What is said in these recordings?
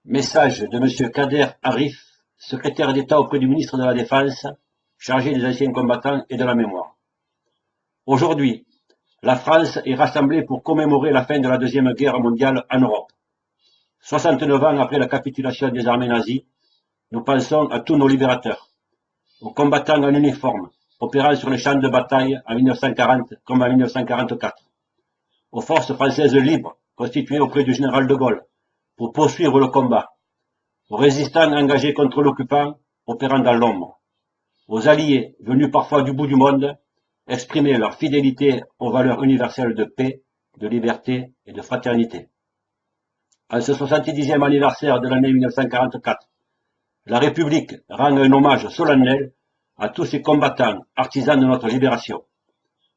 Message de Monsieur Kader Arif, secrétaire d'État auprès du ministre de la Défense, chargé des anciens combattants et de la mémoire. Aujourd'hui, la France est rassemblée pour commémorer la fin de la Deuxième Guerre mondiale en Europe. 69 ans après la capitulation des armées nazies, nous pensons à tous nos libérateurs, aux combattants en uniforme, opérant sur les champs de bataille en 1940 comme en 1944, aux forces françaises libres, constituées auprès du général de Gaulle, pour poursuivre le combat, aux résistants engagés contre l'occupant, opérant dans l'ombre, aux alliés venus parfois du bout du monde, exprimer leur fidélité aux valeurs universelles de paix, de liberté et de fraternité. En ce 70e anniversaire de l'année 1944, la République rend un hommage solennel à tous ces combattants, artisans de notre libération,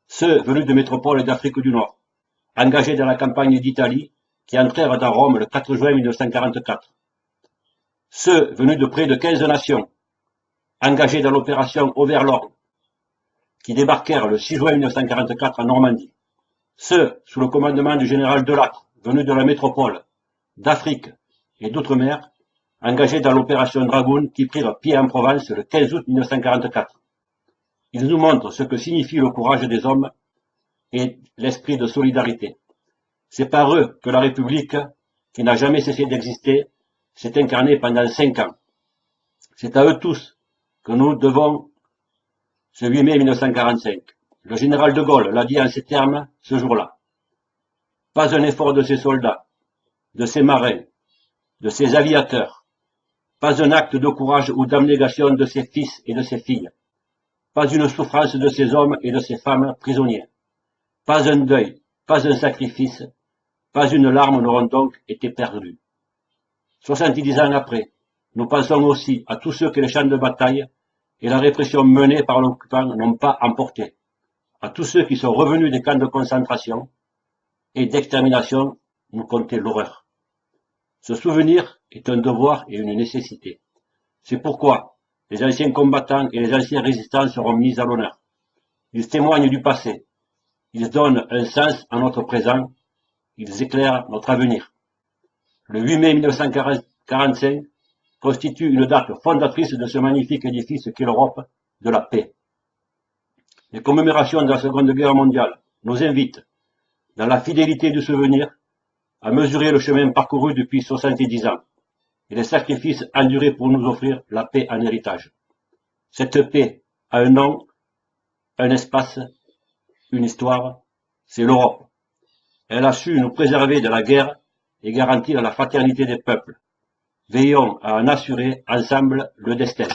ceux venus de métropoles d'Afrique du Nord, engagés dans la campagne d'Italie, qui entrèrent dans Rome le 4 juin 1944. Ceux venus de près de 15 nations, engagés dans l'opération Overlord, qui débarquèrent le 6 juin 1944 en Normandie. Ceux sous le commandement du général Delattre, venus de la métropole, d'Afrique et d'outre-mer, engagés dans l'opération Dragoon qui prirent pied en Provence le 15 août 1944. Ils nous montrent ce que signifie le courage des hommes et l'esprit de solidarité. C'est par eux que la République, qui n'a jamais cessé d'exister, s'est incarnée pendant 5 ans. C'est à eux tous que nous devons ce 8 mai 1945. Le général de Gaulle l'a dit en ces termes ce jour-là. Pas un effort de ses soldats, de ses marins, de ses aviateurs, pas un acte de courage ou d'abnégation de ses fils et de ses filles, pas une souffrance de ses hommes et de ses femmes prisonniers, pas un deuil, pas un sacrifice, pas une larme n'auront donc été perdues. 70 ans après, nous pensons aussi à tous ceux que les champs de bataille et la répression menée par l'occupant n'ont pas emportés, à tous ceux qui sont revenus des camps de concentration et d'extermination, nous comptez l'horreur. Ce souvenir est un devoir et une nécessité. C'est pourquoi les anciens combattants et les anciens résistants seront mis à l'honneur. Ils témoignent du passé, ils donnent un sens à notre présent, ils éclairent notre avenir. Le 8 mai 1945 constitue une date fondatrice de ce magnifique édifice qu'est l'Europe de la paix. Les commémorations de la Seconde Guerre mondiale nous invitent, dans la fidélité du souvenir, à mesurer le chemin parcouru depuis 70 ans et les sacrifices endurés pour nous offrir la paix en héritage. Cette paix a un nom, un espace, une histoire, c'est l'Europe. Elle a su nous préserver de la guerre et garantir la fraternité des peuples. Veillons à en assurer ensemble le destin.